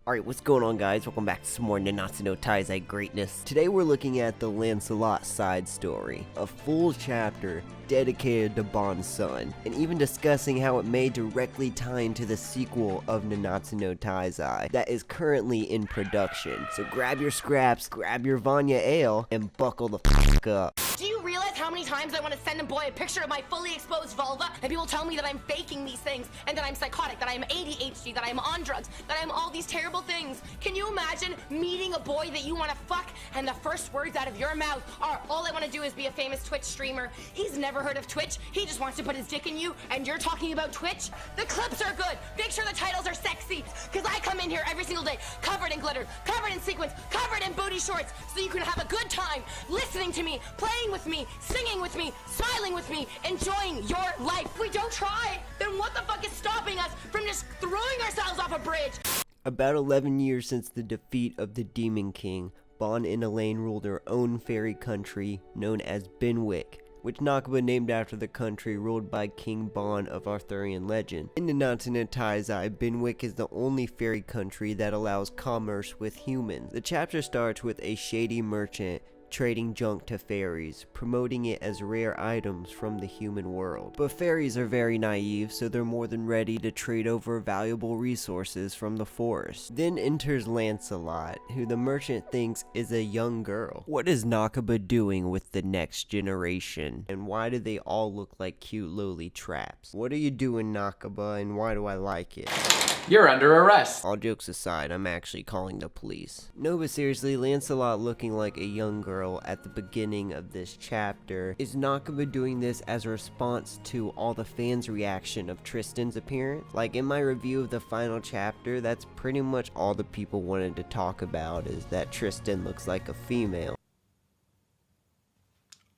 Alright, what's going on, guys? Welcome back to some more Nanatsu no Taizai greatness. Today we're looking at the Lancelot side story, a full chapter dedicated to Bon's son, and even discussing how it may directly tie into the sequel of Nanatsu no Taizai that is currently in production. So grab your scraps, grab your Vanya Ale, and buckle the f*** up. Do you realize how many times I want to send a boy a picture of my fully exposed vulva, and people tell me that I'm faking these things, and that I'm psychotic, that I'm ADHD, that I'm on drugs, that I'm all these terrible things? Can you imagine meeting a boy that you want to fuck, and the first words out of your mouth are, all I want to do is be a famous Twitch streamer? He's never heard of Twitch, he just wants to put his dick in you, and you're talking about Twitch? The clips are good, make sure the titles are sexy, because I come in here every single day, covered in glitter, covered in sequins, covered in booty shorts, so you can have a good time listening to me, playing with me, singing with me, smiling with me, enjoying your life. If we don't try, then what the fuck is stopping us from just throwing ourselves off a bridge? About 11 years since the defeat of the Demon King, Bon and Elaine ruled their own fairy country known as Benwick, which Nakaba named after the country ruled by King Bon of Arthurian legend. In Nanatsu no Taizai, Benwick is the only fairy country that allows commerce with humans. The chapter starts with a shady merchant trading junk to fairies, promoting it as rare items from the human world. But fairies are very naive, so they're more than ready to trade over valuable resources from the forest. Then enters Lancelot, who the merchant thinks is a young girl. What is Nakaba doing with the next generation? And why do they all look like cute lowly traps? What are you doing, Nakaba, and why do I like it? You're under arrest. All jokes aside, I'm actually calling the police. No, but seriously, Lancelot looking like a young girl at the beginning of this chapter. Is Nakaba doing this as a response to all the fans' reaction of Tristan's appearance? Like in my review of the final chapter, that's pretty much all the people wanted to talk about, is that Tristan looks like a female.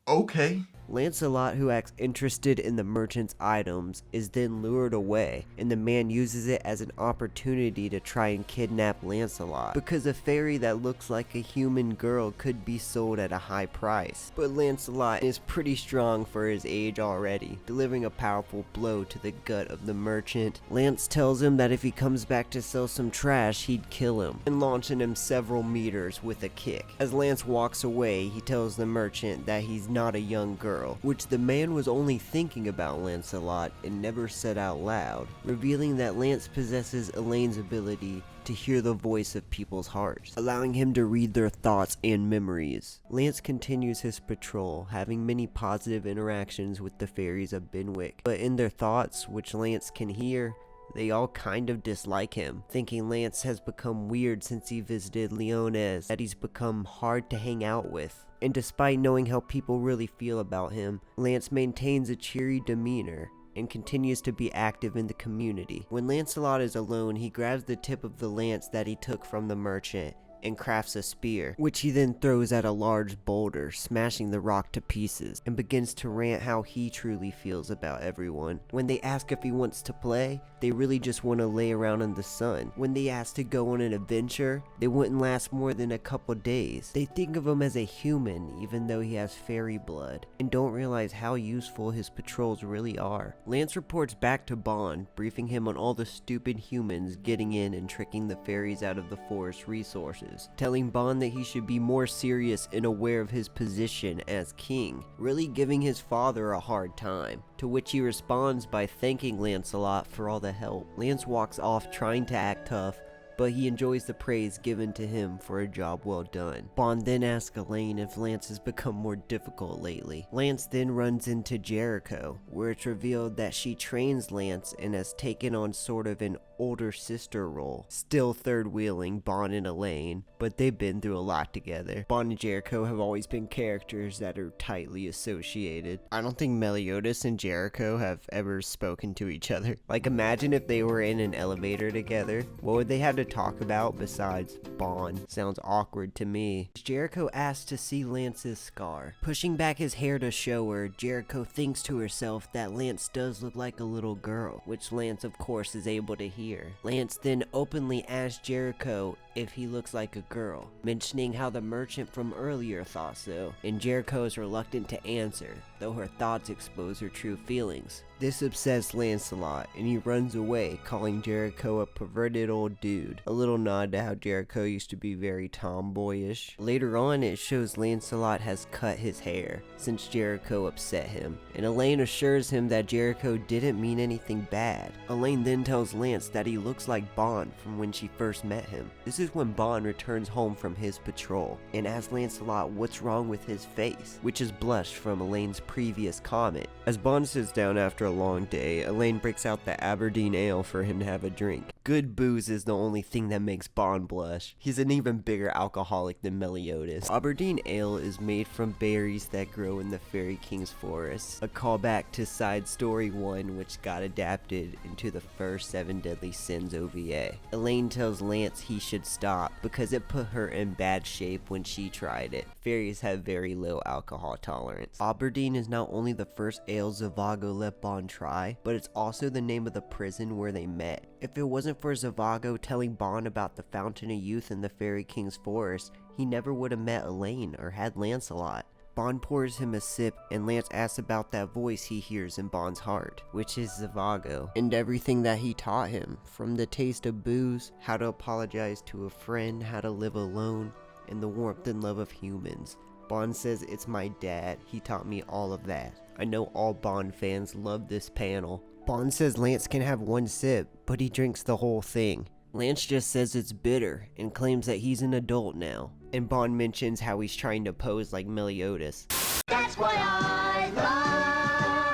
Okay. Lancelot, who acts interested in the merchant's items, is then lured away, and the man uses it as an opportunity to try and kidnap Lancelot, because a fairy that looks like a human girl could be sold at a high price. But Lancelot is pretty strong for his age already, delivering a powerful blow to the gut of the merchant. Lance tells him that if he comes back to sell some trash, he'd kill him, and launching him several meters with a kick. As Lance walks away, he tells the merchant that he's not a young girl, which the man was only thinking about Lancelot and never said out loud, revealing that Lance possesses Elaine's ability to hear the voice of people's hearts, allowing him to read their thoughts and memories. Lance continues his patrol, having many positive interactions with the fairies of Benwick, but in their thoughts, which Lance can hear, they all kind of dislike him, thinking Lance has become weird since he visited Leones, that he's become hard to hang out with. And despite knowing how people really feel about him, Lance maintains a cheery demeanor and continues to be active in the community. When Lancelot is alone, he grabs the tip of the lance that he took from the merchant and crafts a spear, which he then throws at a large boulder, smashing the rock to pieces, and begins to rant how he truly feels about everyone. When they ask if he wants to play, they really just want to lay around in the sun. When they ask to go on an adventure, they wouldn't last more than a couple days. They think of him as a human, even though he has fairy blood, and don't realize how useful his patrols really are. Lance reports back to Bon, briefing him on all the stupid humans getting in and tricking the fairies out of the forest resources, telling Bon that he should be more serious and aware of his position as king, really giving his father a hard time, to which he responds by thanking Lancelot for all the help. Lance walks off trying to act tough, but he enjoys the praise given to him for a job well done. Bon then asks Elaine if Lance has become more difficult lately. Lance then runs into Jericho, where it's revealed that she trains Lance and has taken on sort of an older sister role, still third wheeling Bon and Elaine, but they've been through a lot together. Bon and Jericho have always been characters that are tightly associated. I don't think Meliodas and Jericho have ever spoken to each other. Like, imagine if they were in an elevator together. What would they have to talk about besides Bon? Sounds awkward to me. Jericho asks to see Lance's scar. Pushing back his hair to show her, Jericho thinks to herself that Lance does look like a little girl, which Lance of course is able to hear. Lance then openly asks Jericho if he looks like a girl, mentioning how the merchant from earlier thought so, and Jericho is reluctant to answer, though her thoughts expose her true feelings. This upsets Lancelot, and he runs away, calling Jericho a perverted old dude, a little nod to how Jericho used to be very tomboyish. Later on, it shows Lancelot has cut his hair, since Jericho upset him, and Elaine assures him that Jericho didn't mean anything bad. Elaine then tells Lance that he looks like Bond from when she first met him. This is when Bond returns home from his patrol, and asks Lancelot what's wrong with his face, which is blushed from Elaine's previous comment. As Bond sits down after a long day, Elaine breaks out the Aberdeen Ale for him to have a drink. Good booze is the only thing that makes Bond blush. He's an even bigger alcoholic than Meliodas. Aberdeen Ale is made from berries that grow in the Fairy King's forest, a callback to Side Story 1, which got adapted into the first 7 Deadly Sins OVA. Elaine tells Lance he should stop because it put her in bad shape when she tried it. Fairies have very low alcohol tolerance. Aberdeen is not only the first ale Zhivago let Bond try, but it's also the name of the prison where they met. If it wasn't for Zhivago telling Bond about the Fountain of Youth in the Fairy King's forest, he never would have met Elaine or had Lancelot. Bond pours him a sip, and Lance asks about that voice he hears in Bond's heart, which is Zhivago, and everything that he taught him, from the taste of booze, how to apologize to a friend, how to live alone, and the warmth and love of humans. Bond says, "It's my dad, he taught me all of that." I know all Bond fans love this panel. Bond says Lance can have one sip, but he drinks the whole thing. Lance just says it's bitter, and claims that he's an adult now. And Bond mentions how he's trying to pose like Meliodas. That's why I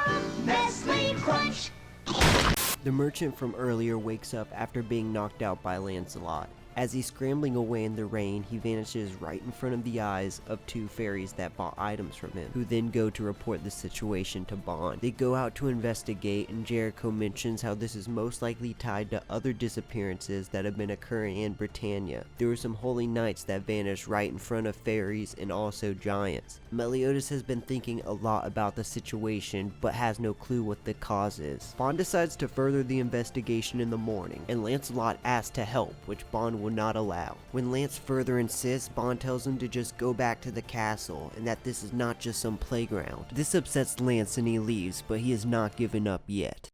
love Nestle Crunch. The merchant from earlier wakes up after being knocked out by Lancelot. As he's scrambling away in the rain, he vanishes right in front of the eyes of 2 fairies that bought items from him, who then go to report the situation to Bond. They go out to investigate, and Jericho mentions how this is most likely tied to other disappearances that have been occurring in Britannia. There were some holy knights that vanished right in front of fairies and also giants. Meliodas has been thinking a lot about the situation, but has no clue what the cause is. Bond decides to further the investigation in the morning, and Lancelot asks to help, which Bond will not allow. When Lance further insists, Bond tells him to just go back to the castle and that this is not just some playground. This upsets Lance and he leaves, but he has not given up yet.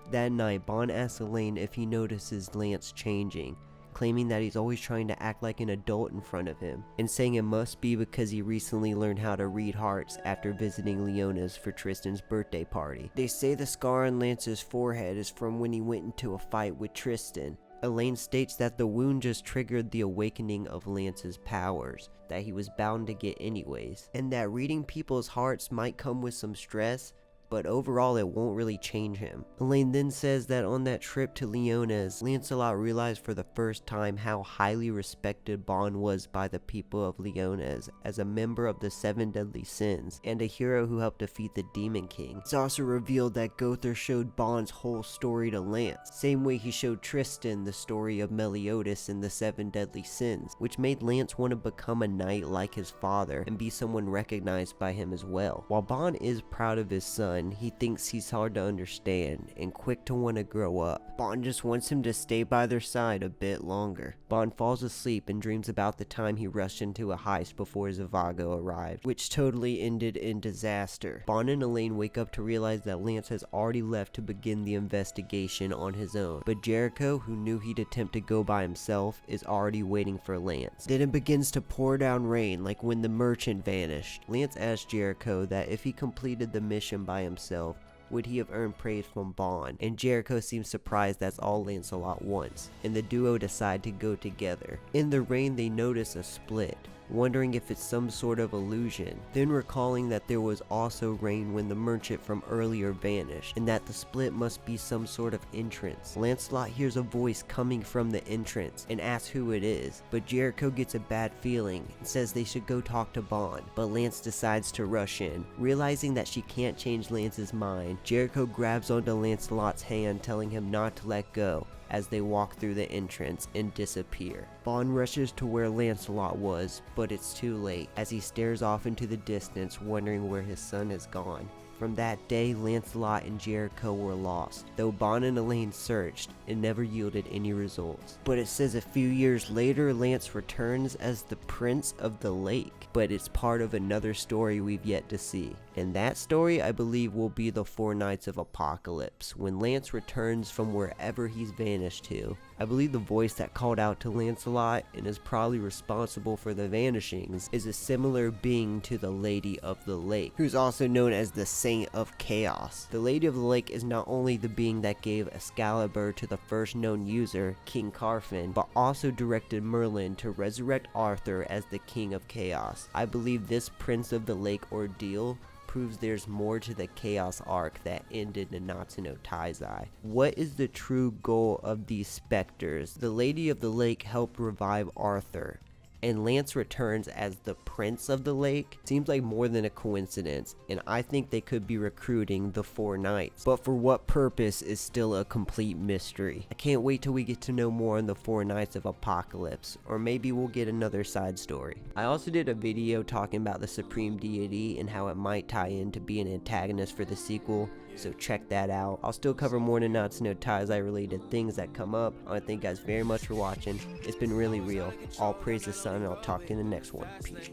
That night, Bond asks Elaine if he notices Lance changing, claiming that he's always trying to act like an adult in front of him, and saying it must be because he recently learned how to read hearts after visiting Leona's for Tristan's birthday party. They say the scar on Lance's forehead is from when he went into a fight with Tristan. Elaine states that the wound just triggered the awakening of Lance's powers, that he was bound to get anyways, and that reading people's hearts might come with some stress, but overall it won't really change him. Elaine then says that on that trip to Leona's, Lancelot realized for the first time how highly respected Bond was by the people of Leona's as a member of the 7 Deadly Sins, and a hero who helped defeat the Demon King. It's also revealed that Gother showed Bond's whole story to Lance, same way he showed Tristan the story of Meliodas in the 7 Deadly Sins, which made Lance want to become a knight like his father and be someone recognized by him as well. While Bond is proud of his son, he thinks he's hard to understand and quick to want to grow up. Bond just wants him to stay by their side a bit longer. Bond falls asleep and dreams about the time he rushed into a heist before Zhivago arrived, which totally ended in disaster. Bond and Elaine wake up to realize that Lance has already left to begin the investigation on his own, but Jericho, who knew he'd attempt to go by himself, is already waiting for Lance. Then it begins to pour down rain like when the merchant vanished. Lance asks Jericho that if he completed the mission by himself, would he have earned praise from Bond, and Jericho seems surprised that's all Lancelot wants, and the duo decide to go together. In the rain they notice a split, wondering if it's some sort of illusion, then recalling that there was also rain when the merchant from earlier vanished, and that the split must be some sort of entrance. Lancelot hears a voice coming from the entrance and asks who it is, but Jericho gets a bad feeling and says they should go talk to Bond, but Lance decides to rush in. Realizing that she can't change Lance's mind, Jericho grabs onto Lancelot's hand, telling him not to let go, as they walk through the entrance and disappear. Bond rushes to where Lancelot was, but it's too late, as he stares off into the distance wondering where his son has gone. From that day, Lancelot and Jericho were lost, though Bon and Elaine searched and never yielded any results. But it says a few years later, Lance returns as the Prince of the Lake, but it's part of another story we've yet to see. And that story, I believe, will be the 4 Nights of Apocalypse, when Lance returns from wherever he's vanished to. I believe the voice that called out to Lancelot and is probably responsible for the vanishings is a similar being to the Lady of the Lake, who's also known as the Saint of Chaos. The Lady of the Lake is not only the being that gave Excalibur to the first known user, King Carfin, but also directed Merlin to resurrect Arthur as the King of Chaos. I believe this Prince of the Lake ordeal proves there's more to the Chaos arc that ended in Nanatsu no Taizai. What is the true goal of these specters? The Lady of the Lake helped revive Arthur, and Lance returns as the Prince of the Lake. Seems like more than a coincidence, and I think they could be recruiting the 4 Knights, but for what purpose is still a complete mystery. I can't wait till we get to know more on the 4 Knights of Apocalypse, or maybe we'll get another side story. I also did a video talking about the Supreme Deity and how it might tie in to be an antagonist for the sequel, so check that out. I'll still cover more Nanatsu no Taizai related things that come up. I want to thank you guys very much for watching. It's been really real. All praise the sun, and I'll talk to you in the next one. Peace.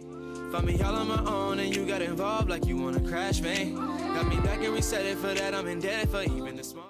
Find me all on my own and you got involved like you wanna crash me. Got me back and reset it, for that I'm indebted for even the small